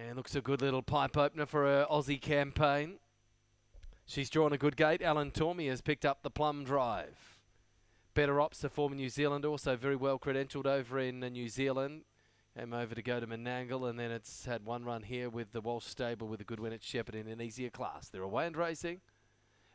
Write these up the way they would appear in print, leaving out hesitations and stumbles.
And looks a good little pipe opener for her Aussie campaign. She's drawn a good gate. Alan Tormey has picked up the plum drive. Bettor Ops, a former New Zealand, also very well credentialed over in New Zealand. Came over to go to Menangle, and then it's had one run here with the Walsh stable with a good win at Shepparton in an easier class. They're away and racing.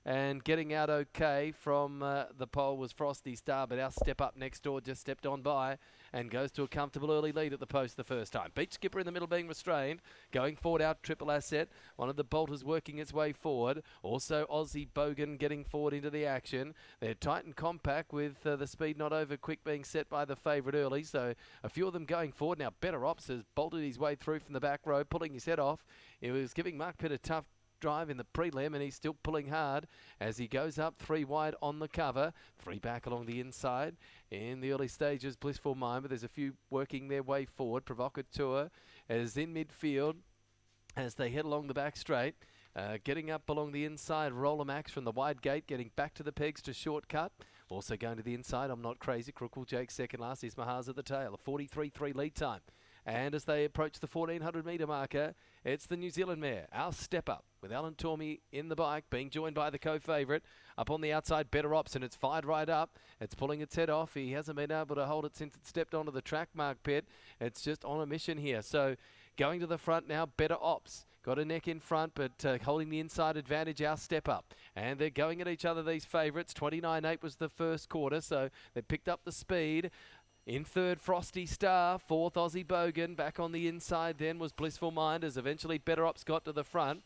And getting out okay from the pole was Frosty Star, but our step up next door just stepped on by and goes to a comfortable early lead at the post the first time. Beach Skipper in the middle being restrained. Going forward out Triple Asset. One of the bolters working its way forward. Also Aussie Bogan getting forward into the action. They're tight and compact with the speed not over quick being set by the favourite early. So a few of them going forward. Now Bettor Ops has bolted his way through from the back row, pulling his head off. He was giving Mark Pitt a tough drive in the prelim, and he's still pulling hard as he goes up 3 wide on the cover, 3 back along the inside in the early stages. Blissful Mind, but there's a few working their way forward. Provocateur is in midfield as they head along the back straight. Getting up along the inside, Roller Max from the wide gate, getting back to the pegs to shortcut. Also going to the inside, I'm Not Crazy. Crookle Jake second last. Is Mahars at the tail. A 43.3 lead time. And as they approach the 1400 metre marker, it's the New Zealand mare, Our Step Up, with Alan Tormey in the bike, being joined by the co-favourite. Up on the outside, Bettor Ops, and it's fired right up. It's pulling its head off. He hasn't been able to hold it since it stepped onto the track, Mark Pitt. It's just on a mission here. So going to the front now, Bettor Ops. Got a neck in front, but holding the inside advantage, Our Step Up. And they're going at each other, these favourites. 29.8 was the first quarter, so they picked up the speed. In third, Frosty Star. Fourth, Aussie Bogan. Back on the inside then was Blissful Mind as eventually Bettor Ops got to the front.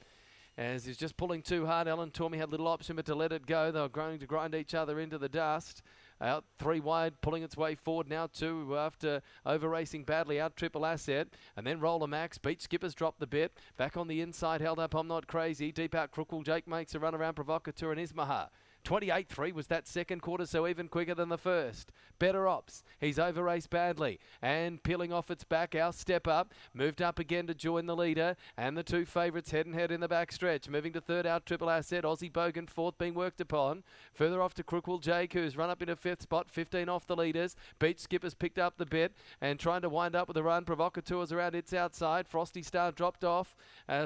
As he's just pulling too hard, Alan Tormey had little option but to let it go. They were going to grind each other into the dust. Out 3 wide, pulling its way forward now too after over-racing badly out Triple Asset. And then Roller Max. Beach Skipper's dropped the bit. Back on the inside, held up I'm Not Crazy. Deep out Crookle Jake makes a run around Provocateur and Ismahar. 28.3 was that second quarter, so even quicker than the first. Bettor Ops, he's over-raced badly. And peeling off its back, Our Step Up. Moved up again to join the leader. And the two favourites head and head in the back stretch. Moving to third out, Triple Asset. Aussie Bogan fourth being worked upon. Further off to Crookle Jake, who's run up into fifth spot. 15 off the leaders. Beach Skipper's picked up the bit and trying to wind up with a run. Provocateur's around its outside. Frosty Star dropped off.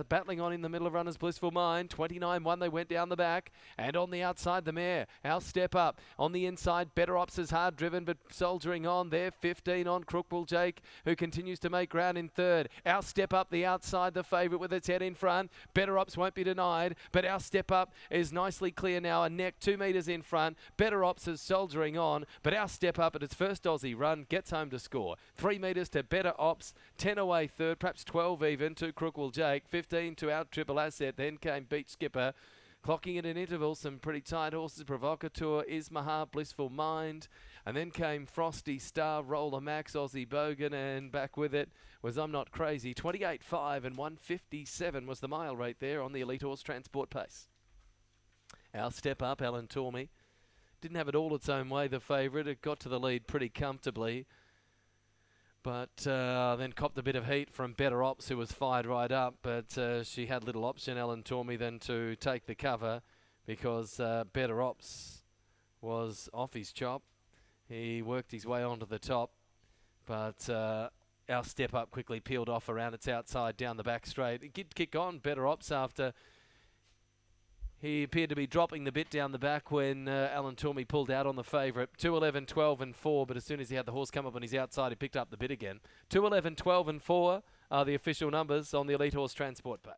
Battling on in the middle of runners, Blissful Mind. 29.1 they went down the back. And on the outside, the mare, Our Step Up. On the inside, Bettor Ops is hard driven but soldiering on there. 15 on Crookle Jake, who continues to make ground in third. Our Step Up, the outside, the favourite with its head in front. Bettor Ops won't be denied, but Our Step Up is nicely clear now. A neck 2 metres in front. Bettor Ops is soldiering on, but Our Step Up at its first Aussie run gets home to score. 3 metres to Bettor Ops, 10 away third, perhaps 12 even to Crookle Jake. 15 to out Triple Asset. Then came Beach Skipper. Clocking at an interval, some pretty tight horses. Provocateur, Ismahar, Blissful Mind. And then came Frosty Star, Roller Max, Aussie Bogan, and back with it was I'm Not Crazy. 28.5 and 157 was the mile rate there on the Elite Horse Transport pace. Our Step Up, Alan Tormey. Didn't have it all its own way, the favourite. It got to the lead pretty comfortably. But then copped a bit of heat from Bettor Ops, who was fired right up. But she had little option, Alan Tormey, than to take the cover because Bettor Ops was off his chop. He worked his way onto the top. But Our Step Up quickly peeled off around its outside down the back straight. It did kick on, Bettor Ops, after he appeared to be dropping the bit down the back when Alan Tormey pulled out on the favourite. 2.11, 12 and 4, but as soon as he had the horse come up on his outside, he picked up the bit again. 2.11, 12 and 4 are the official numbers on the Elite Horse Transport pace.